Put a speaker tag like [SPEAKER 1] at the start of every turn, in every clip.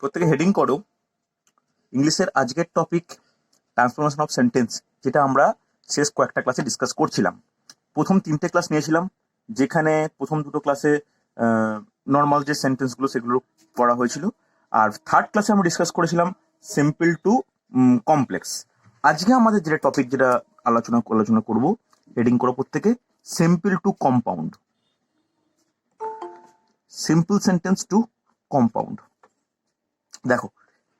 [SPEAKER 1] প্রত্যেকে হেডিং করো। ইংলিশের আজকের টপিক ট্রান্সফরমেশন অফ সেন্টেন্স, যেটা আমরা শেষ কয়েকটা ক্লাসে ডিসকাস করছিলাম। প্রথম 3টে ক্লাস নিয়েছিলাম, যেখানে প্রথম 2টো ক্লাসে নর্মাল যে সেন্টেন্সগুলো সেগুলো পড়া হয়েছিল, আর থার্ড ক্লাসে আমরা ডিসকাস করেছিলাম সিম্পল টু কমপ্লেক্স। আজকে আমাদের যেটা টপিক, যেটা আলোচনা করব, হেডিং করো প্রত্যেকে, simple to compound. Simple sentence to compound. দেখো,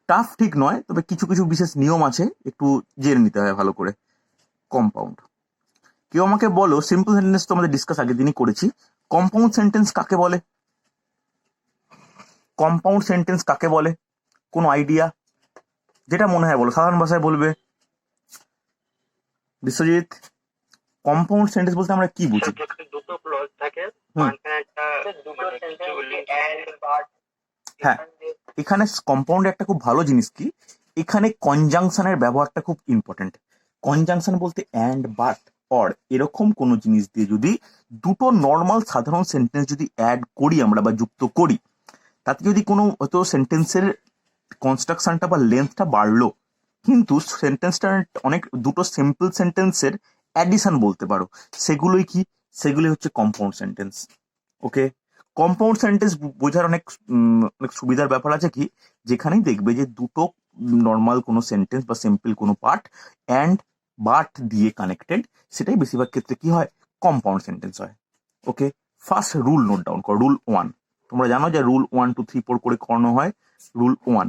[SPEAKER 1] টাফ ঠিক নয়, তবে কিছু কিছু বিশেষ নিয়ম আছে, একটু জেনে নিতে হয় ভালো করে। কম্পাউন্ড, কেউ আমাকে বলো, সিম্পল সেন্টেন্স তো আমাদের ডিসকাস আগের দিনই করেছি, কম্পাউন্ড সেন্টেন্স কাকে বলে? কম্পাউন্ড সেন্টেন্স কাকে বলে? কোনো আইডিয়া? যেটা মনে হয় বলো, সাধারণ ভাষায় বলবে। বিশ্বজিৎ, কম্পাউন্ড সেন্টেন্স বলতে আমরা কি বুঝি?
[SPEAKER 2] দুটো ক্লজ থাকে,
[SPEAKER 1] হ্যাঁ, এখানে কম্পাউন্ডে একটা খুব ভালো জিনিস কি, এখানে কনজাংশনের ব্যবহারটা খুব ইম্পর্টেন্ট। কনজাংশন বলতে অ্যান্ড, বাট, অর এরকম কোনো জিনিস দিয়ে যদি দুটো নর্মাল সাধারণ সেন্টেন্স যদি অ্যাড করি আমরা বা যুক্ত করি, তাতে যদি কোনো হয়তো সেন্টেন্সের কনস্ট্রাকশনটা বা লেন্থটা বাড়লো, কিন্তু সেন্টেন্সটা অনেক দুটো সিম্পল সেন্টেন্সের অ্যাডিশন বলতে পারো, সেগুলোই কি? সেগুলি হচ্ছে কম্পাউন্ড সেন্টেন্স। ওকে, কম্পাউন্ড সেন্টেন্স বোঝার অনেক সুবিধার ব্যাপার আছে কি, যেখানেই দেখবে যে দুটো নর্মাল কোনো সেন্টেন্স বা সিম্পল কোনো পার্ট অ্যান্ড বাট দিয়ে কানেক্টেড, সেটাই বেশিরভাগ ক্ষেত্রে কি হয়, কম্পাউন্ড সেন্টেন্স হয়। ওকে, ফার্স্ট রুল নোট ডাউন করো, রুল 1। তোমরা জানো যে রুল 1 2 3 4 করে করানো হয়। রুল 1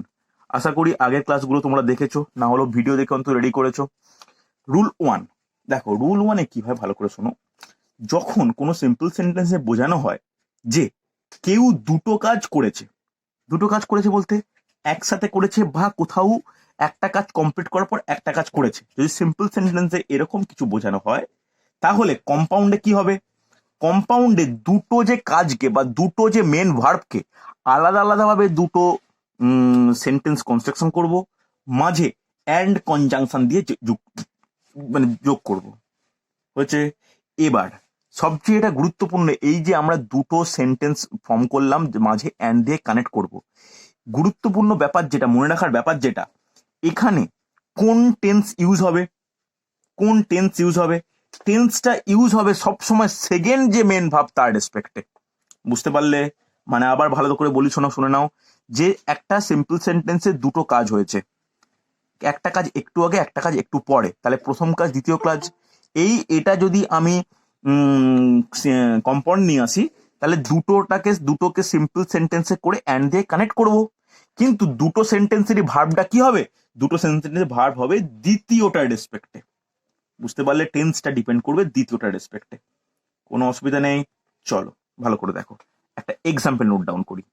[SPEAKER 1] আশা করি আগের ক্লাসগুলো তোমরা দেখেছো, না হলেও ভিডিও দেখে অন্তত রেডি করেছো। রুল 1 দেখো, রুল 1-এ কি হয় ভালো করে শোনো। যখন কোনো সিম্পল সেন্টেন্সে বোঝানো হয় যে কেউ দুটো কাজ করেছে, দুটো কাজ করেছে বলতে একসাথে করেছে বা কোথাও একটা কাজ কমপ্লিট করার পর একটা কাজ করেছে, যদি সিম্পল সেন্টেন্সে এরকম কিছু বোঝানো হয়, তাহলে কম্পাউন্ডে কি হবে? কম্পাউন্ডে দুটো যে কাজকে বা দুটো যে মেন ভার্বকে আলাদা আলাদাভাবে দুটো সেন্টেন্স কনস্ট্রাকশন করব, মাঝে অ্যান্ড কনজাংশন দিয়ে যোগ করব। হচ্ছে, এবার সবচেয়ে এটা গুরুত্বপূর্ণ, এই যে আমরা দুটো সেন্টেন্স ফর্ম করলাম, মাঝে অ্যান্ড দিয়ে কানেক্ট করব, গুরুত্বপূর্ণ ব্যাপার যেটা, মনে রাখার ব্যাপার যেটা, এখানে কোন টেন্স ইউজ হবে? কোন টেন্স ইউজ হবে? টেন্সটা ইউজ হবে সবসময় সেকেন্ড যে মেন ভাব তার রেসপেক্টে। বুঝতে পারলে? মানে আবার ভালো করে বলি, শুনে নাও, যে একটা সিম্পল সেন্টেন্সে দুটো কাজ হয়েছে, একটা কাজ একটু আগে, একটা কাজ একটু পরে, তাহলে প্রথম কাজ দ্বিতীয় কাজ। এটা যদি আমি কম্পাউন্ড নিয়ে আসি, তাহলে দুটোকে সিম্পল সেন্টেন্সে করে অ্যান্ড দিয়ে কানেক্ট করব, কিন্তু দুটো সেন্টেন্সেরই ভার্বটা কি হবে? দুটো সেন্টেন্সের ভার্ব হবে দ্বিতীয়টার রেসপেক্টে। বুঝতে পারলে? টেন্সটা ডিপেন্ড করবে দ্বিতীয়টার রেসপেক্টে। কোনো অসুবিধা নেই। চলো ভালো করে দেখো, একটা এক্সাম্পল নোট ডাউন করি।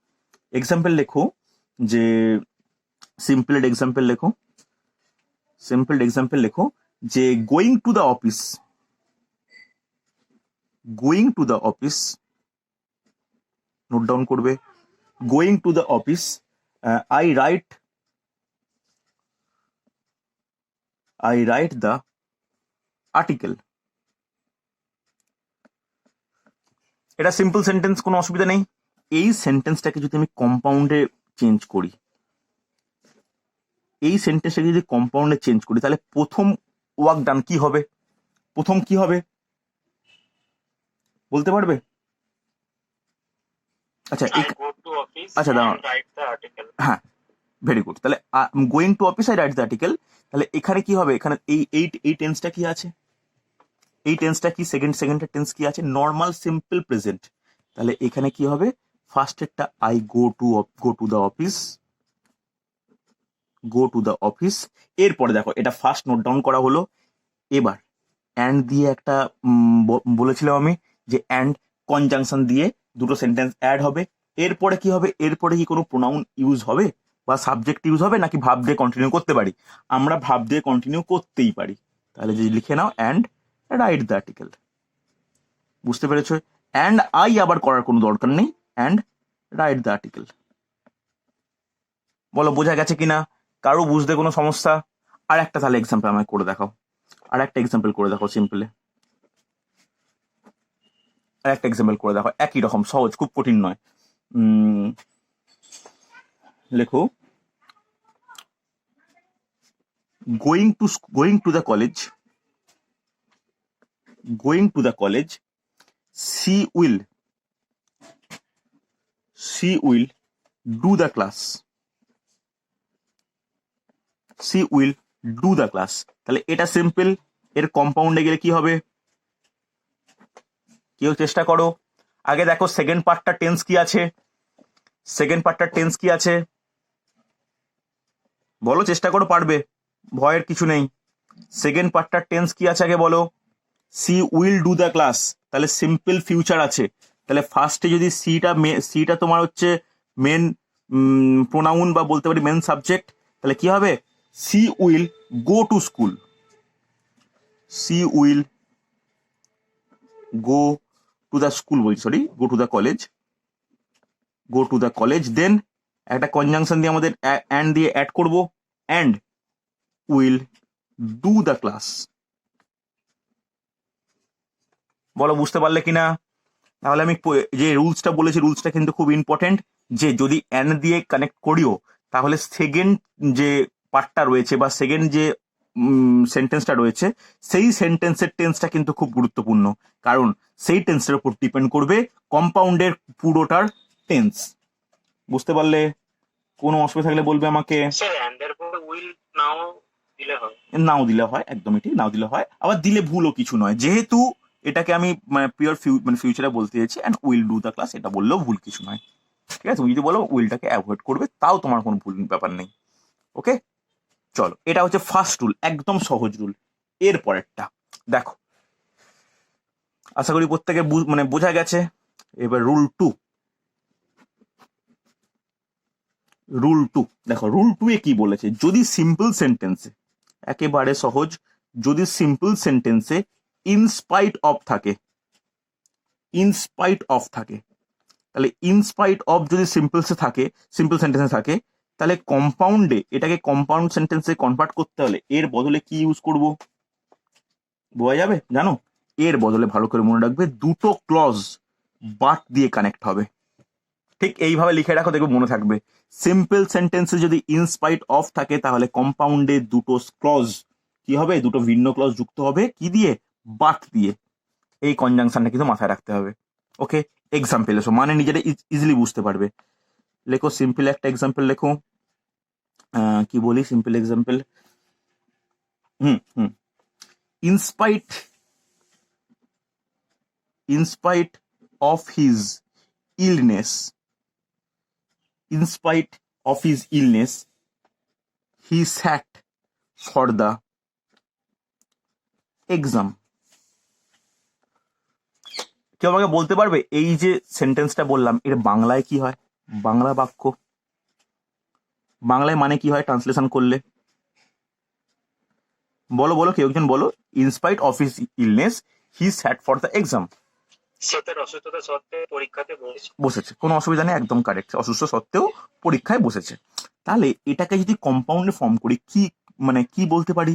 [SPEAKER 1] এক্সাম্পল লেখো, যে সিম্পল এক্সাম্পল লেখো, সিম্পল এক্সাম্পল লেখো, যে going to the office, going to the office, note down করবে, going to the office, I write the article. এটা সিম্পল সেন্টেন্স, কোনো অসুবিধা নেই। এই সেন্টেন্সটাকে যদি আমি কম্পাউন্ডে চেঞ্জ করি, এই সেন্টেন্সটাকে যদি কম্পাউন্ডে চেঞ্জ করি, তাহলে প্রথম ওয়ার্ক ডান কি হবে? প্রথম কি হবে বলতে পারবে? আচ্ছা আচ্ছা, দাঁড়াও, হ্যাঁ, ভেরি গুড। তাহলে going to office I write the article, তাহলে এখানে কি হবে? এখানে এই টেন্সটা কি আছে? এই টেন্সটা কি? সেকেন্ডের টেন্স কি আছে? Normal simple present. তাহলে এখানে কি হবে? ফার্স্টেরটা I go to the office, go to the office. এরপরে দেখো, এটা ফার্স্ট নোট ডাউন করা হলো। এবার অ্যান্ড দিয়ে একটা বলেছিলাম আমি, যে অ্যান্ড কনজাংশন দিয়ে দুটো সেন্টেন্স অ্যাড হবে। এরপরে কি হবে? এরপরে কি কোনো প্রোনাউন ইউজ হবে বা সাবজেক্ট ইউজ হবে, নাকি ভাব দিয়ে কন্টিনিউ করতে পারি? আমরা ভাব দিয়ে কন্টিনিউ করতেই পারি। তাহলে যদি লিখে নাও, অ্যান্ড রাইট দ্য আর্টিকেল। বুঝতে পেরেছো? অ্যান্ড আই আবার করার কোনো দরকার নেই, অ্যান্ড রাইট দ্য আর্টিকেল। বলো বোঝা গেছে কিনা? কারো বুঝতে কোনো সমস্যা? আর একটা তাহলে এক্সাম্পল আমায় করে দেখাও, আর একটা এক্সাম্পল করে দেখো সিম্পলে, আর একটা এক্সাম্পল করে দেখো, একই রকম সহজ, খুব কঠিন নয়। লেখো, going to the college, she will do the class, তাহলে এটা সিম্পল। এর কম্পাউন্ডে গেলে কি হবে, কেউ চেষ্টা করো। আগে দেখো সেকেন্ড পার্টটা টেন্স কি আছে, বলো, চেষ্টা করো, পারবে, ভয়ের কিছু নেই। সেকেন্ড পার্টটার টেন্স কি আছে আগে বলো। She will do the class, তাহলে সিম্পল ফিউচার আছে। তাহলে ফার্স্টে যদি সিটা তোমার হচ্ছে মেন প্রোনাউন বা বলতে পারি মেন সাবজেক্ট, তাহলে কি হবে, she will go to school, she will go to the school বলছি, sorry, go to the college, then একটা কনজাংশন দিয়ে আমাদের অ্যান্ড দিয়ে অ্যাড করব, and will do the class. বলো বুঝতে পারলে কিনা। তাহলে আমি যে রুলসটা বলেছি, রুলসটা কিন্তু খুব ইম্পর্টেন্ট, যে যদি অ্যান্ড দিয়ে কানেক্ট করিও তাহলে সেকেন্ড যে পার্টটা রয়েছে বা সেকেন্ড যে সেন্টেন্সটা রয়েছে সেই সেন্টেন্সের টেন্সটা কিন্তু খুব গুরুত্বপূর্ণ, কারণ সেই টেন্সের উপর ডিপেন্ড করবে কম্পাউন্ডের পুরোটার টেন্স। বুঝতে পারলে? কোনো অসুবিধা থাকলে বলবে আমাকে। নাও দিলে হয়, একদমই ঠিক, নাও দিলে হয়, আবার দিলে ভুলও কিছু নয়, যেহেতু এটাকে আমি মানে পিওর ফিউচারে বলতে চাইছি, and will do the class, এটা বললেও ভুল কিছু নয়। ঠিক আছে, তুমি যদি বলো উইলটাকে অ্যাভয়েড করবে তাও তোমার কোনো ভুল ব্যাপার নেই। ওকে, চলো, এটা হচ্ছে ফার্স্ট রুল, একদম সহজ রুল। এর পরেরটা দেখো, আশা করি প্রত্যেকে মানে বোঝা গেছে। এবার রুল টু দেখো, রুল টু এ কি বলেছে, যদি সিম্পল সেন্টেন্সে, একেবারে সহজ, যদি সিম্পল সেন্টেন্সে ইনস্পাইট অফ থাকে, তাহলে ইনস্পাইট অফ যদি সিম্পল সেন্টেন্সে থাকে, তাহলে কম্পাউন্ডে, এটাকে কম্পাউন্ড সেন্টেন্সে কনভার্ট করতে হলে এর বদলে কি ইউজ করব, বোঝা যাবে, জানো? এর বদলে ভালো করে মনে রাখবে, দুটো ক্লজ বাট দিয়ে কানেক্ট হবে। ঠিক এইভাবে লিখে রাখো, দেখবে মনে থাকবে। সিম্পল সেন্টেন্সে যদি ইনস্পাইট অফ থাকে, তাহলে কম্পাউন্ডে দুটো ক্লজ কি হবে, দুটো ভিন্ন ক্লজ যুক্ত হবে, কি দিয়ে, বাট দিয়ে। এই কনজাংশনটা কিন্তু মাথায় রাখতে হবে। ওকে, এক্সাম্পল এসো, মানে নিজেরা ইজিলি বুঝতে পারবে। লেখো সিম্পল একটা এক্সাম্পল লেখো, কি বলি simple example, in spite of his illness, he sat for the exam. কেউ আমাকে বলতে পারবে এই যে সেন্টেন্সটা বললাম এর বাংলায় কি হয়, বাংলা বাক্য, বাংলায় মানে কি হয় ট্রান্সলেশন করলে, বলো কেউ একজন বলো। In spite of his illness he sat for the exam. অসুস্থতা সত্ত্বেও পরীক্ষাতে বসেছে, কোনো অসুবিধা নেই, একদম কারেক্ট, অসুস্থ সত্ত্বেও পরীক্ষায় বসেছে। তাহলে এটাকে যদি কম্পাউন্ডে ফর্ম করি, কি মানে কি বলতে পারি,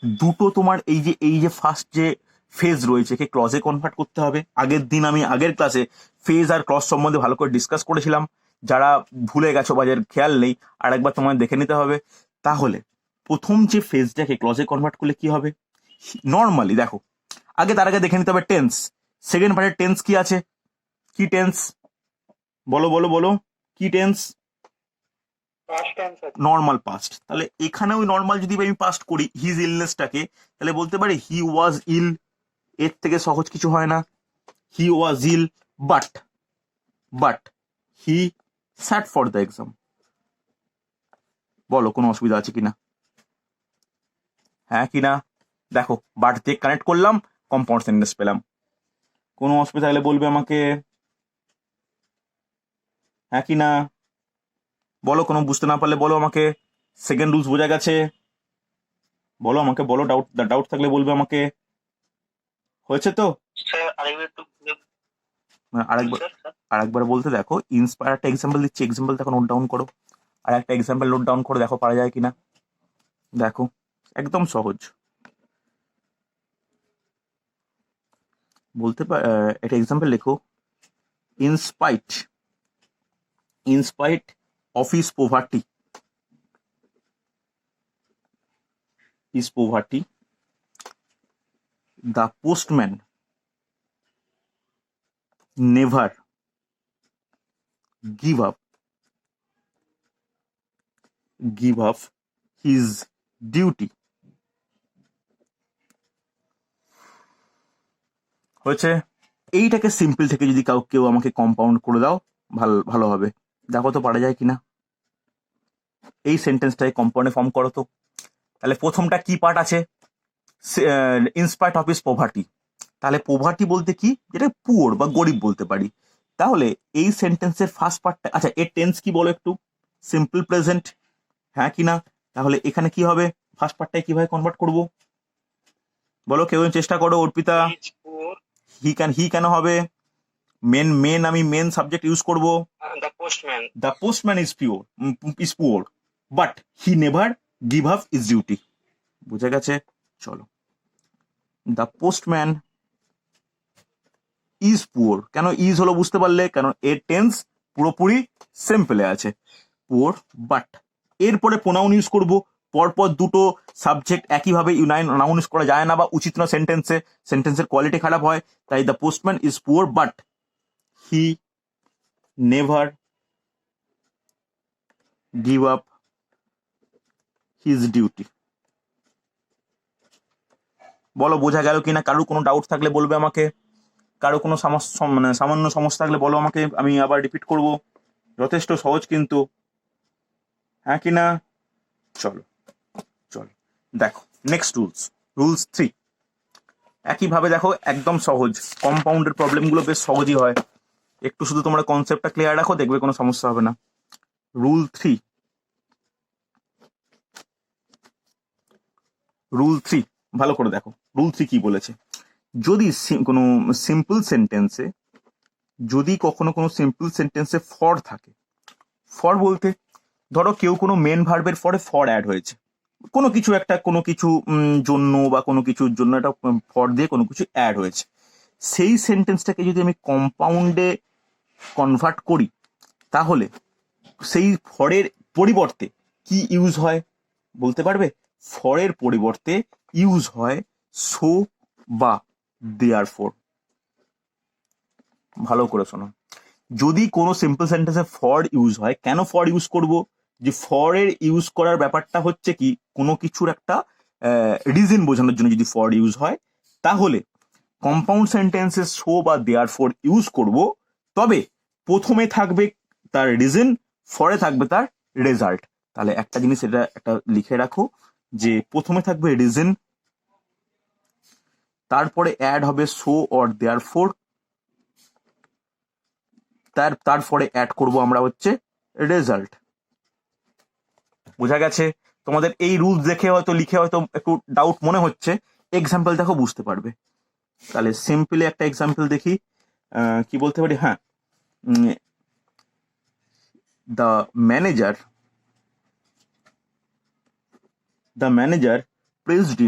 [SPEAKER 1] দুটো তোমার এই যে ফার্স্ট যে ফেজ রয়েছে কে ক্লজে কনভার্ট করতে হবে। আগের ক্লাসে ফেজ আর ক্লজ সম্বন্ধে ভালো করে ডিসকাস করেছিলাম, যারা ভুলে গেছো বা যার খেয়াল নেই আরেকবার তোমায় দেখে নিতে হবে। তাহলে প্রথম যে ফেজটাকে ক্লজে কনভার্ট করলে কি হবে, নর্মালি দেখো, তার আগে দেখে নিতে হবে টেন্স। সেকেন্ড পার্টের টেন্স কি আছে, কি টেন্স, বলো কি টেন্স, নর্মাল পাস্ট। তাহলে এখানে ওই নর্মাল যদি আমি পাস্ট করি হিজ ইলনেসটাকে, তাহলে বলতে পারি হি ওয়াজ ইল, এর থেকে সহজ কিছু হয় না। He was ill but he sat for the exam. বলো কোনো অসুবিধা আছে কিনা, হ্যাঁ কিনা? দেখো বাট দিয়ে কানেক্ট করলাম, কম্পাউন্ড সেন্টেন্স পেলাম। কোনো অসুবিধা হলে বলবে আমাকে, হ্যাঁ কিনা বলো, কোনো বুঝতে না পারলে বলো আমাকে। সেকেন্ড রুলস বোঝা গেছে, বলো আমাকে, বলো, ডাউট থাকলে বলবে আমাকে। হয়েছে তো? আরেকবার বলতে দেখো, ইন্সপায়ার একটা এক্সাম্পল দিচ্ছি, এক্সাম্পল দেখো, নোট ডাউন করো, আর একটা এক্সাম্পল নোট ডাউন করো, দেখো পারা যায় কিনা। দেখো একদম সহজ, বলতে একটা এক্সাম্পল লেখো, in spite of his poverty, is poverty. The postman never give up his duty. হয়েছে। এইটাকে সিম্পল থেকে যদি কেউ আমাকে কম্পাউন্ড করে দাও ভালো হবে। দেখো তো পারা যায় কিনা। এই সেন্টেন্সটাকে কম্পাউন্ডে ফর্ম করো তো। তাহলে প্রথমটা কি পার্ট আছে, ইনস্পাইট অফ হিজ পভার্টি। তাহলে পভার্টি বলতে কি, যেটা পুয়ার বা গরিব বলতে পারি। তাহলে এই সেন্টেন্সের ফার্স্ট পার্টটা, আচ্ছা এর টেন্স কি বলো একটু, সিম্পল প্রেজেন্ট, হ্যাঁ কি না? তাহলে এখানে কি হবে, ফার্স্ট পার্টটাকে কিভাবে কনভার্ট করব বলো, কেউ চেষ্টা করো। অর্পিতা, হি কেন হবে? আমি মেন সাবজেক্ট ইউজ করব। The postman is poor but he never give up is duty. বুঝে গেছে? চলো, দ্য পোস্টম্যান ইজ পুয়ার, কেন ইজ হলো বুঝতে পারলে, কারণ এর টেন্স পুরোপুরি সিম্পলে আছে, পুয়ার বাট। এরপরে প্রোনাউন ইউজ করব। পরপর দুটো সাবজেক্ট একইভাবে নাউন ইউজ করা যায় না বা উচিত না সেন্টেন্সের কোয়ালিটি খারাপ হয়। তাই the postman is poor but he never give up his duty. বলো বোঝা গেল কিনা? কারোর কোনো ডাউট থাকলে বলবে আমাকে, কারো কোনো সামান্য সমস্যা থাকলে বলো আমাকে, আমি আবার রিপিট করব। যথেষ্ট সহজ কিন্তু, হ্যাঁ কি না? চলো দেখো নেক্সট রুলস 3। একইভাবে দেখো, একদম সহজ, কম্পাউন্ডের প্রবলেমগুলো বেশ সহজই হয়। একটু শুধু তোমরা কনসেপ্টটা ক্লিয়ার রাখো, দেখবে কোনো সমস্যা হবে না। রুল 3 ভালো করে দেখো। রুল 3 কি বলেছে, যদি কোনো সিম্পল সেন্টেন্সে, যদি কখনো কোনো সিম্পল সেন্টেন্সে ফর থাকে, ফর বলতে ধরো কেউ কোনো মেন ভার্বের পরে ফর অ্যাড হয়েছে, কোনো কিছু জন্য বা কোনো কিছুর জন্য একটা ফর দিয়ে কোনো কিছু অ্যাড হয়েছে, সেই সেন্টেন্সটাকে যদি আমি কম্পাউন্ডে কনভার্ট করি, তাহলে সেই ফরের পরিবর্তে কি ইউজ হয় বলতে পারবে? ফরের পরিবর্তে ইউজ হয় সো বা দেয়ারফর। ভালো করে শোনো, যদি কোনো সিম্পল সেন্টেন্সে ফর ইউজ হয়, কেন ফর ইউজ করব? যে ফরের ইউজ করার ব্যাপারটা হচ্ছে কি, কোনো কিছুর একটা রিজন বোঝানোর জন্য যদি ফর ইউজ হয়, তাহলে কম্পাউন্ড সেন্টেন্সে সো বা দেয়ারফর ইউজ করব। তবে প্রথমে থাকবে তার রিজন, ফরে থাকবে তার রেজাল্ট। তাহলে একটা জিনিস এটা একটা লিখে রাখো, যে প্রথমে থাকবে রিজন, তারপরে অ্যাড হবে সো অর দেয়ারফর, তারপরে অ্যাড করব আমরা হচ্ছে রেজাল্ট। বোঝা গেছে? তোমাদের এই রুলস দেখে হয়তো লিখে হয়তো একটু ডাউট মনে হচ্ছে, এক্সাম্পল দেখো বুঝতে পারবে। তাহলে সিম্পলি একটা এক্সাম্পল দেখি, কি বলতে পারি, হ্যাঁ, the manager praised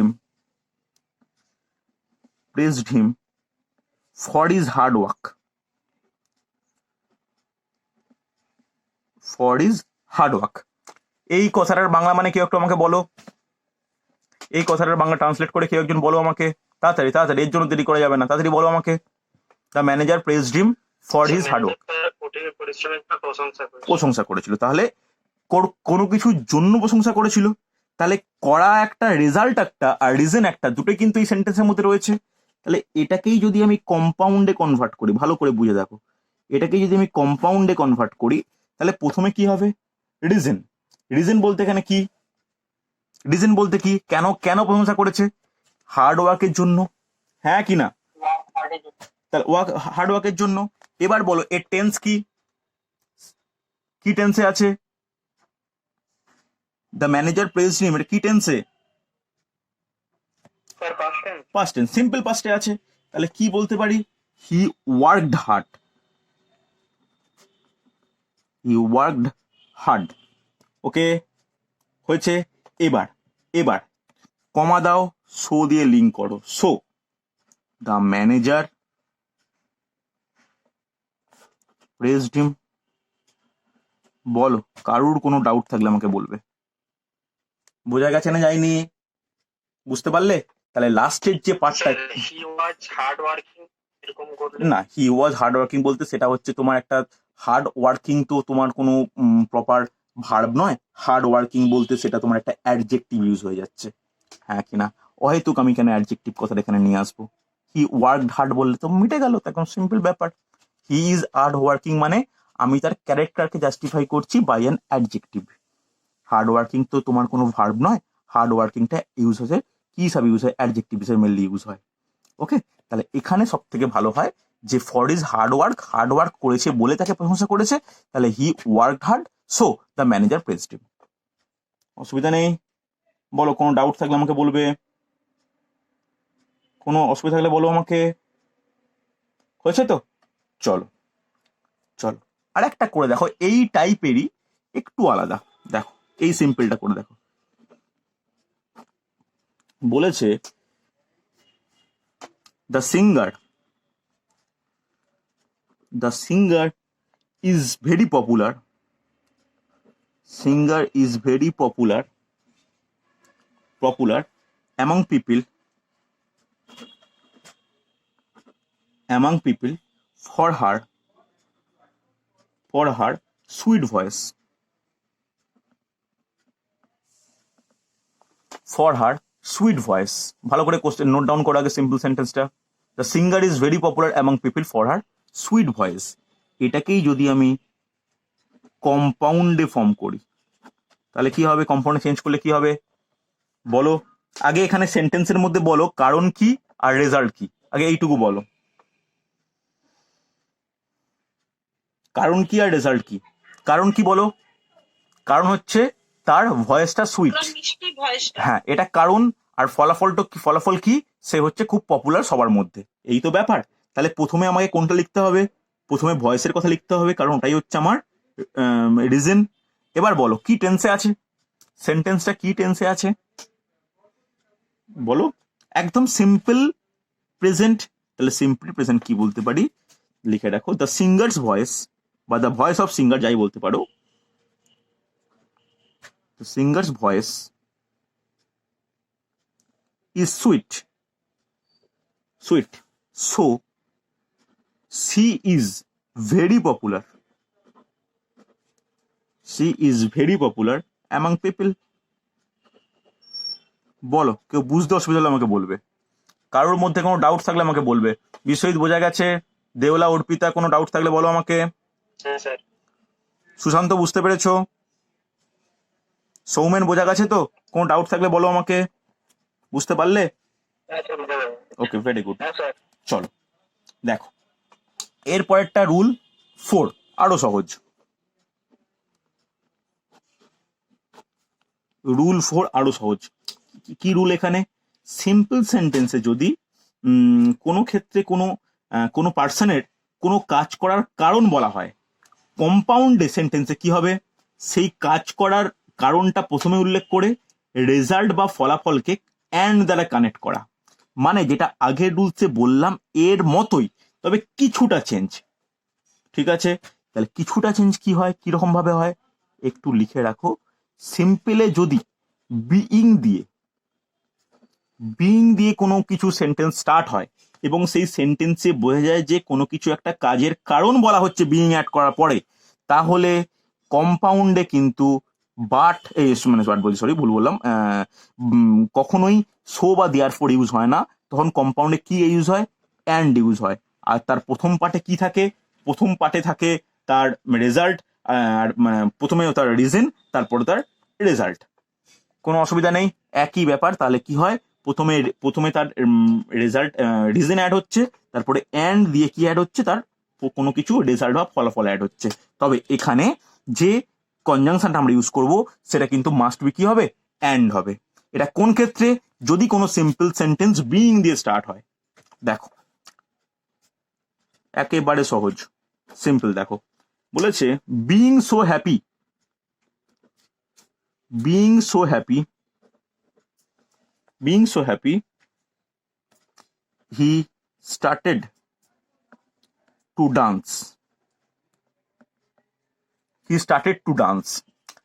[SPEAKER 1] him for his hard work. এই কথাটার বাংলা মানে কেউ একটু আমাকে বলো, এই কথাটার বাংলা ট্রান্সলেট করে কেউ একজন বলো আমাকে, তাড়াতাড়ি, এর জন্য দেরি করা যাবে না, তাড়াতাড়ি বলো আমাকে। The manager praised him for his hard work, প্রশংসা করেছিল। তাহলে কোনো কিছুর জন্য প্রশংসা করেছিল, তাহলে করা একটা, রেজাল্ট একটা, আর রিজন একটা, দুটোই কিন্তু এই সেন্টেন্সের মধ্যে রয়েছে। তাহলে এটাকেই যদি আমি কম্পাউন্ডে কনভার্ট করি, ভালো করে বুঝে দেখো, এটাকেই যদি আমি কম্পাউন্ডে কনভার্ট করি, তাহলে প্রথমে কি হবে, রিজন বলতে এখানে কি, রিজন বলতে কি, কেন প্রশংসা করেছে? হার্ড ওয়ার্কের জন্য, হ্যাঁ কি না? তাহলে হার্ড ওয়ার্কের জন্য। এবার বলো এর টেন্স কি টেন্সে আছে? দ্য ম্যানেজার প্রেজড হিম, এটা কি টেন্সে? পাস্ট টেন্স, সিম্পল পাস্টে আছে। তাহলে কি বলতে পারি, হি ওয়ার্কড হার্ড। ওকে, হয়েছে। এবার কমা দাও, সো দিয়ে লিঙ্ক করো। সো দ্য ম্যানেজার প্রেজড হিম। বলো, কারুর কোনো ডাউট থাকলে আমাকে বলবে। বোঝা গেছে না যায়নি? বুঝতে পারলে? তাহলে লাস্টের যে পার্টটা,
[SPEAKER 2] হি ওয়াজ হার্ড ওয়ার্কিং এরকম করলে?
[SPEAKER 1] না হি ওয়াজ হার্ড ওয়ার্কিং বলতে সেটা হচ্ছে তোমার একটা হার্ড ওয়ার্কিং, তো তোমার কোনো প্রপার ভার্ব নয়। হার্ড ওয়ার্কিং বলতে সেটা তোমার একটা অ্যাডজেক্টিভ ইউজ হয়ে যাচ্ছে, হ্যাঁ কি না? অহেতুক আমি কেন অ্যাডজেক্টিভ কথাটা এখানে নিয়ে আসবো? হি ওয়ার্কড হার্ড বললে তো মিটে গেল, তো একদম সিম্পল ব্যাপার। হি ইজ হার্ড ওয়ার্কিং মানে আমি তার ক্যারেক্টারকে জাস্টিফাই করছি by an adjective. Hard working তো তোমার কোনো ভার্ব নয়, হার্ড ওয়ার্কিংটা ইউজ হচ্ছে কি হিসাবে ইউজ হয়? অ্যাডজেক্টিভ হিসেবে মেনলি ইউজ হয়। ওকে, তাহলে এখানে সব থেকে ভালো হয় যে ফর ইজ হার্ড ওয়ার্ক করেছে বলে তাকে প্রশংসা করেছে, তাহলে he worked hard, so the manager praised him. অসুবিধা নেই? বলো, কোনো ডাউট থাকলে আমাকে বলবে, কোনো অসুবিধা থাকলে বলো আমাকে। হয়েছে তো? চলো চলো আর একটা করে দেখো, এই টাইপেরই একটু আলাদা। দেখো এই সিম্পলটা করে দেখো। বলেছে the singer is very popular, popular among people for her sweet voice, ভালো করে কোশ্চেন নোট ডাউন করো আগে সিম্পল সেন্টেন্সটা। The singer is very popular among people for her sweet voice, এটাকেই যদি আমি কম্পাউন্ডে ফর্ম করি তাহলে কি হবে? কম্পাউন্ডে চেঞ্জ করলে কি হবে বলো? আগে এখানে সেন্টেন্সের মধ্যে বলো কারণ কি আর রেজাল্ট কি, আগে এইটুকু বলো। কারণ কি আর রেজাল্ট কি? কারণ কি বলো? কারণ হচ্ছে তার ভয়েসটা সুইট, হ্যাঁ এটা কারণ। আর ফলাফল কি? সে হচ্ছে খুব পপুলার সবার মধ্যে, এই তো ব্যাপার। তাহলে প্রথমে আমাকে কোনটা লিখতে হবে? প্রথমে ভয়েসের কথা লিখতে হবে, কারণ ওটাই হচ্ছে আমার রিজন। এবার বলো কি টেন্সে আছে সেন্টেন্সটা, কি টেন্সে আছে বলো? একদম সিম্পল প্রেজেন্ট। তাহলে সিম্পল প্রেজেন্ট কি বলতে পারি? লিখে রাখো, দ্য সিঙ্গার্স ভয়েস বা দ্য ভয়েস অফ সিঙ্গার, যাই বলতে পারো। The singer's voice is sweet. So she is very popular. Among people. বলো, কেউ বুঝতে অসুবিধা হলে আমাকে বলবে। কারোর মধ্যে কোনো ডাউট থাকলে আমাকে বলবে। বিশ্বজিৎ বোঝা গেছে? দেওলা, অর্পিতা, কোনো ডাউট থাকলে বলো আমাকে। সুশান্ত বুঝতে পেরেছো? সৌমেন বোঝা গেছে তো? কোনো ডাউট থাকলে বলো আমাকে। বুঝতে পারলে? ওকে, ভেরি গুড। চলো দেখো এরপরেরটা রুল 4, আরো সহজ। রুল 4 আরো সহজ। কি রুল এখানে? সিম্পল সেন্টেন্সে যদি কোনো ক্ষেত্রে কোনো পার্সনের কোনো কাজ করার কারণ বলা হয়, কম্পাউন্ডে সেন্টেন্সে কি হবে? সেই কাজ করার কারণটা প্রথমে উল্লেখ করে রেজাল্ট বা ফলাফলকে অ্যান্ড দ্বারা কানেক্ট করা, মানে যেটা আগের রুলসে বললাম এর মতোই, তবে কিছুটা চেঞ্জ। ঠিক আছে, তাহলে কিছুটা চেঞ্জ কি হয়, কিরকম ভাবে হয় একটু লিখে রাখো। সিম্পলে যদি বিইং দিয়ে কোনো কিছু সেন্টেন্স স্টার্ট হয় এবং সেই সেন্টেন্সে বোঝা যায় যে কোনো কিছু একটা কাজের কারণ বলা হচ্ছে বিইং অ্যাড করার পরে, তাহলে কম্পাউন্ডে কিন্তু ভুল বললাম, কখনোই সো বা দেয়ার ফর ইউজ হয় না। তখন কম্পাউন্ডে কি ইউজ হয়? অ্যান্ড ইউজ হয়। আর তার প্রথম পার্টে কি থাকে? প্রথম পার্টে থাকে তার রেজাল্ট, আর প্রথমে তার রিজন, তারপরে তার রেজাল্ট। কোনো অসুবিধা নেই, একই ব্যাপার। তাহলে কি হয়? প্রথমে তার রেজাল্ট, রিজন অ্যাড হচ্ছে, তারপরে অ্যান্ড দিয়ে কি অ্যাড হচ্ছে? তার কোনো কিছু রেজাল্ট বা ফলাফল অ্যাড হচ্ছে। তবে এখানে যে কনজাংশনটা আমরা ইউজ করব সেটা কিন্তু মাস্ট বি কি হবে? অ্যান্ড হবে। এটা কোন ক্ষেত্রে? যদি কোনো সিম্পল সেন্টেন্স বিইং দিয়ে স্টার্ট হয়। দেখো একেবারে সহজ, সিম্পল। দেখো বলেছে being so happy, he started to dance.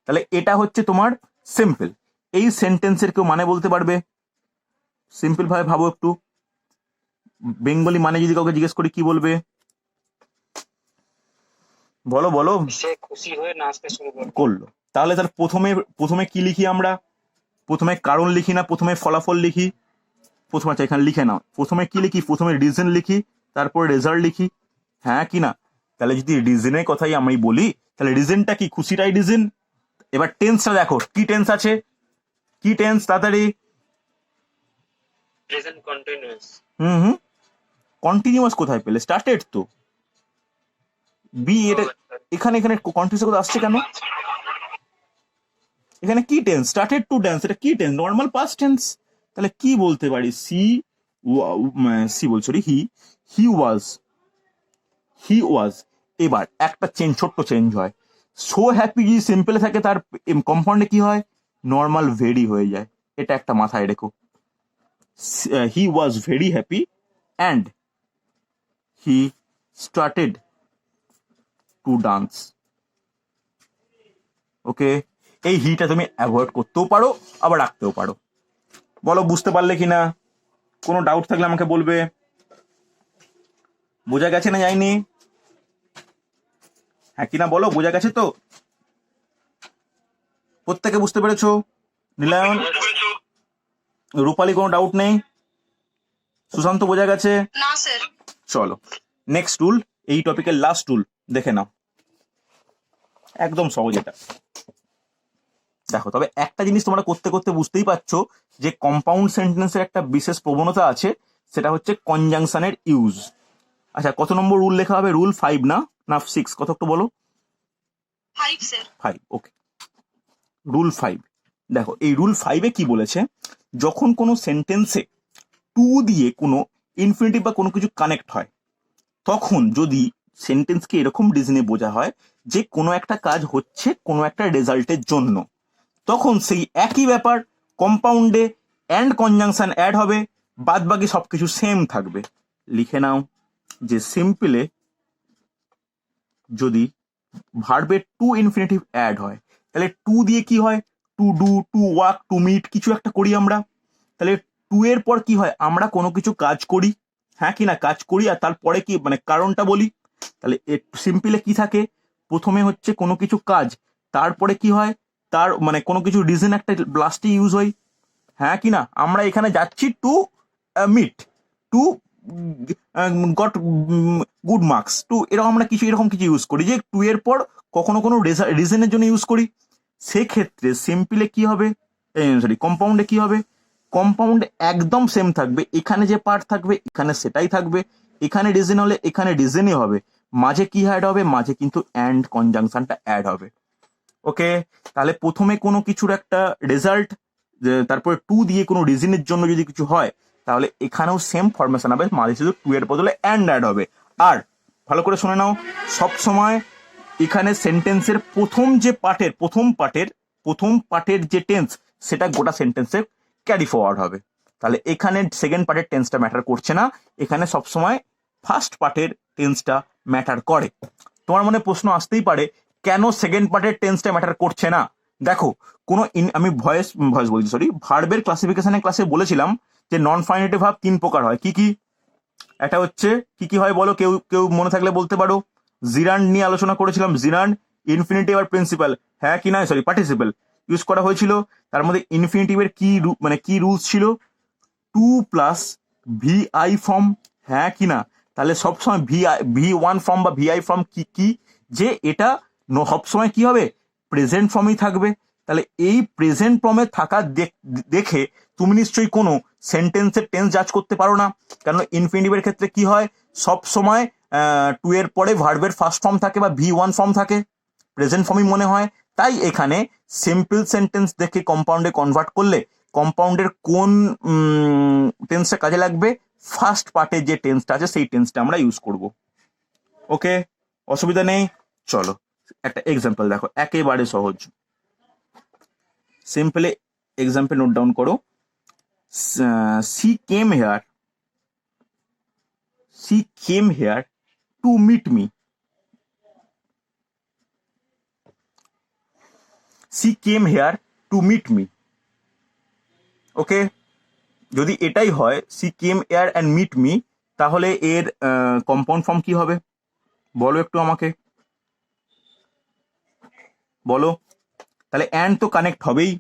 [SPEAKER 1] তাহলে এটা হচ্ছে তোমার সিম্পল। এই সেন্টেন্সের কেউ মানে বলতে পারবে? সিম্পল ভাবে ভাবো একটু, বেঙ্গলি মানে যদি কাউকে জিজ্ঞেস করি কি বলবে, বলো বলো।
[SPEAKER 2] সে খুশি হয়ে নাচতে শুরু করলো।
[SPEAKER 1] করলো। তাহলে তার প্রথমে প্রথমে কি লিখি আমরা? প্রথমে কারণ লিখি না প্রথমে ফলাফল লিখি? প্রথমে, আচ্ছা এখানে লিখে নাও, প্রথমে কি লিখি? প্রথমে রিজন লিখি, তারপর রেজাল্ট লিখি, হ্যাঁ কি না? তাহলে যদি রিজনের কথাই আমি বলি, তাহলে রিজনটা কি? খুশিটাই রিজন। এবার টেন্সটা দেখো, কি টেন্স আছে, কি টেন্স তাড়াতাড়ি।
[SPEAKER 2] Present continuous.
[SPEAKER 1] হুম, কন্টিনিউয়াস কোথায় পেলে? স্টার্টেড তো। বি এটা, এখানে এখানে কন্টিনিউয়াস কথা আসছে কেন? এখানে কি টেন্স? স্টার্টেড টু ড্যান্স, এটা কি টেন্স? Normal past tense. তাহলে কি বলতে পারি? সি বল, সরি, হি ওয়াজ, হি ওয়াজ। এবার একটা চেঞ্জ, ছোট্ট চেঞ্জ হয়। সো হ্যাপি যদি সিম্পলে থাকে, তার কম্পাউন্ডে কি হয়? নর্মাল ভেরি হয়ে যায়। এটা একটা মাথায় রেখো। He was very happy and he started to dance. Okay, এই হিটা তুমি অ্যাভয়েড করতেও পারো, আবার রাখতেও পারো। বলো বুঝতে পারলে কিনা? কোনো ডাউট থাকলে আমাকে বলবে। বোঝা গেছে না যায়নি? হ্যাঁ কিনা বলো, বোঝা গেছে তো? প্রত্যেকে বুঝতে পেরেছো? নীলায়ন, রূপালী, কোনো ডাউট নেই? সুশান্ত বোঝা গেছে?
[SPEAKER 3] না স্যার।
[SPEAKER 1] চলো নেক্সট রুল, এই টপিকের লাস্ট রুল দেখে নাও, একদম সহজ এটা। দেখো, তবে একটা জিনিস তোমরা করতে করতে বুঝতেই পারছো যে কম্পাউন্ড সেন্টেন্সের একটা বিশেষ প্রবণতা আছে, সেটা হচ্ছে কনজাংশনের ইউজ। আচ্ছা, কত নম্বর রুল লেখা হবে? রুল 5 না 6? কত একটু বলো।
[SPEAKER 3] 5 স্যার।
[SPEAKER 1] 5, ওকে। রুল 5, দেখো এই রুল 5-এ কি বলেছে, যখন কোনো সেন্টেন্সে টু দিয়ে কোনো ইনফিনিটিভ বা কোনো কিছু কানেক্ট হয়, তখন যদি সেন্টেন্সকে এরকম ডিজাইনে বোঝা হয় যে কোনো একটা কাজ হচ্ছে কোনো একটা রেজাল্টের জন্য, তখন সেই একই ব্যাপার কম্পাউন্ডে অ্যান্ড কনজাংশন অ্যাড হবে, বাদ বাকি সবকিছু সেম থাকবে। লিখে নাও যে সিম্পলে যদি ভার্বের টু ইনফিনিটিভ অ্যাড হয়, তাহলে টু দিয়ে কি হয়? To do, to walk, to meet, কিছু একটা করি আমরা। তাহলে টু এর পর কি হয়? আমরা কোনো কিছু কাজ করি, হ্যাঁ কি না? কাজ করি, আর তারপরে কি মানে কারণটা বলি। তাহলে সিম্পলে কি থাকে? প্রথমে হচ্ছে কোনো কিছু কাজ, তারপরে কি হয়? তার মানে কোনো কিছু রিজন একটা লাস্টে ইউজ হয়, হ্যাঁ কি না? আমরা এখানে যাচ্ছি to meet, to got good marks, to, এরকম আমরা কিছু এরকম কিছু ইউজ করি, যে টু এর পর কখনো কোনো রিজনের জন্য ইউজ করি। সেক্ষেত্রে সিম্পলে কি হবে? সরি, কম্পাউন্ডে কি হবে? কম্পাউন্ড একদম সেম থাকবে, এখানে যে পার্ট থাকবে এখানে সেটাই থাকবে, এখানে রিজন হলে এখানে রিজনই হবে, মাঝে কি অ্যাড হবে? মাঝে কিন্তু অ্যান্ড কনজাংশনটা অ্যাড হবে। ওকে, তাহলে প্রথমে কোনো কিছুর একটা রেজাল্ট, তারপরে টু দিয়ে কোনো রিজনের জন্য যদি কিছু হয়, তাহলে এখানেও সেম ফরমেশন হবে, মাঝে শুধু টু এর বদলে অ্যান্ড অ্যাড হবে। আর ভালো করে শুনে নাও, সব সময় এখানে সেন্টেন্সের প্রথম পার্টের যে টেন্স, সেটা গোটা সেন্টেন্সে ক্যারি ফরওয়ার্ড হবে। তাহলে এখানে সেকেন্ড পার্টের টেন্সটা ম্যাটার করছে না, এখানে সবসময় ফার্স্ট পার্টের টেন্সটা ম্যাটার করে। তোমার মনে প্রশ্ন আসতেই পারে, কেন সেকেন্ড পার্টের টেন্সটা ম্যাটার করছে না? দেখো, কোনো আমি ভয়েস বলছি, সরি, ভার্বের ক্লাসিফিকেশনের ক্লাসে বলেছিলাম যে নন ফাইনেটিভ ভার্ব 3 প্রকার হয়। কি কি? একটা হচ্ছে, কি কি হয় বলো, কেউ কেউ মনে থাকলে বলতে পারো। জিরান্ড নিয়ে আলোচনা করেছিলাম, জিরান্ড ইনফিনিটিভ আর প্রিন্সিপাল, হ্যাঁ কি না, সরি, পার্টিসিপল ইউজ করা হয়েছিল। তার মধ্যে ইনফিনিটিভের কি মানে কি রুলস ছিল? টু প্লাস ভিআই ফর্ম, হ্যাঁ কি না? তাহলে সবসময় ভি1 ফর্ম বা ভিআই ফর্ম কি কি, যে এটা সবসময় কি হবে? প্রেজেন্ট ফর্মই থাকবে। তাহলে এই প্রেজেন্ট ফর্মে থাকা দেখে তুমি নিশ্চয়ই কোনো সেন্টেন্সের টেন্স জাজ করতে পারো না, কারণ ইনফিনিটিভের ক্ষেত্রে কি হয়? সব সময় টু এর পরে ভার্বের ফার্স্ট ফর্ম থাকে বা ভি1 ফর্ম থাকে, প্রেজেন্ট ফর্মই মনে হয়। তাই এখানে সিম্পল সেন্টেন্স দেখে কম্পাউন্ডে কনভার্ট করলে কম্পাউন্ডের কোন টেন্সটা কাজে লাগবে? ফার্স্ট পার্টে যে টেন্সটা আছে সেই টেন্সটা আমরা ইউজ করব। ওকে, অসুবিধা নেই। চলো একটা এক্সাম্পল দেখো, একেবারে সহজ। সিম্পলে এক্সাম্পল নোট ডাউন করো। She came here to meet me. She came here to meet me. Okay, যদি এটাই হয় she came here and meet me, তাহলে এর কম্পাউন্ড ফর্ম কি হবে বলো একটু আমাকে, বলো। তাহলে অ্যান্ড তো কানেক্ট হবেই।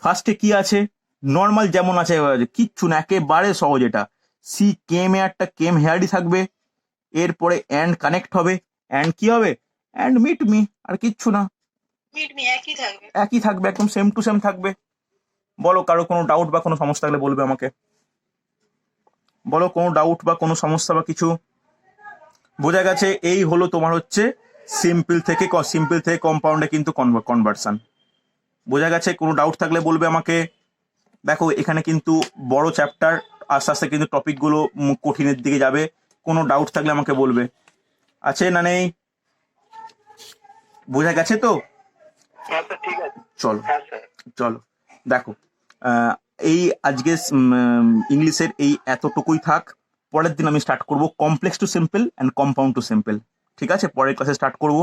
[SPEAKER 1] ফার্স্টে কি আছে, নর্মাল যেমন আছে কিচ্ছু না, একেবারে সহজ এটা। সি কেম এয়ারটা কেম হেয়ারই থাকবে, এরপরে অ্যান্ড কানেক্ট হবে, অ্যান্ড কি হবে, অ্যান্ড মিট মি, আর কিচ্ছু না,
[SPEAKER 3] মিট মি একই থাকবে।
[SPEAKER 1] একই থাকবে, একদম সেম টু সেম থাকবে। বলো কারো কোনো ডাউট বা কোনো সমস্যা থাকলে বলবে আমাকে, বলো কোনো ডাউট বা কোনো সমস্যা বা কিছু। বোঝা গেছে, এই হলো তোমার হচ্ছে সিম্পল থেকে কম্পাউন্ডে কিন্তু কনভার্সন। বোঝা গেছে, কোনো ডাউট থাকলে বলবে আমাকে। দেখো এখানে কিন্তু বড় চ্যাপ্টার, আস্তে আস্তে কিন্তু টপিকগুলো কঠিনের দিকে যাবে। কোনো ডাউট থাকলে আমাকে বলবে। আছে না নেই? বোঝা গেছে তো?
[SPEAKER 2] হ্যাঁ স্যার, ঠিক আছে।
[SPEAKER 1] চলো
[SPEAKER 2] হ্যাঁ স্যার।
[SPEAKER 1] চলো দেখো, এই আজকে ইংলিশের এই এতটুকুই থাক। পরের দিন আমি স্টার্ট করব complex to simple and compound to simple. ঠিক আছে, পরের ক্লাসে স্টার্ট করব।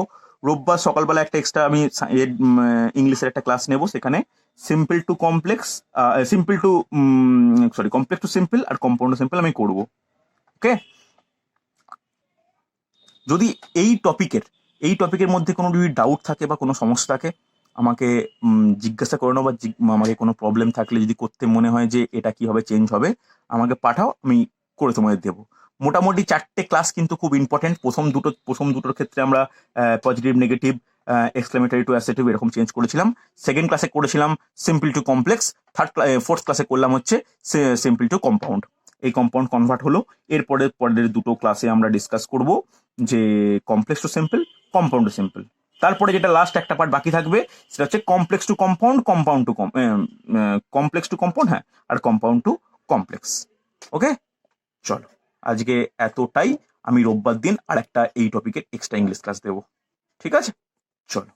[SPEAKER 1] রোববার সকালবেলা একটা এক্সট্রা আমি ইংলিশের একটা ক্লাস নেব, সেখানে simple to complex, complex to simple আর কম্পাউন্ড টু সিম্পল আমি করব। ওকে, যদি এই টপিকের মধ্যে কোনো যদি ডাউট থাকে বা কোনো সমস্যা থাকে আমাকে জিজ্ঞাসা করে নাও, বা আমাকে কোনো প্রবলেম থাকলে যদি করতে মনে হয় যে এটা কিভাবে চেঞ্জ হবে আমাকে পাঠাও, আমি করে তোমাদের দেবো। মোটামুটি 4টে ক্লাস কিন্তু খুব ইম্পর্টেন্ট। প্রথম দুটোর ক্ষেত্রে আমরা positive negative exclamatory to assertive এরকম চেঞ্জ করেছিলাম। সেকেন্ড ক্লাসে করেছিলাম সিম্পল টু কমপ্লেক্স। ফোর্থ ক্লাসে করলাম হচ্ছে সিম্পল টু কম্পাউন্ড। এই কম্পাউন্ড কনভার্ট হলো। পরের দুটো ক্লাসে আমরা ডিসকাস করব যে complex to simple, compound to simple. তারপরে যেটা লাস্ট একটা পার্ট বাকি থাকবে সেটা হচ্ছে complex to compound, complex to compound, হ্যাঁ, আর কম্পাউন্ড টু কমপ্লেক্স। ওকে, চলো আজকে এতটাই। আমি রোববার দিন আর একটা এই টপিকের এক্সট্রা ইংলিশ ক্লাস দেবো। ঠিক আছে, চলো।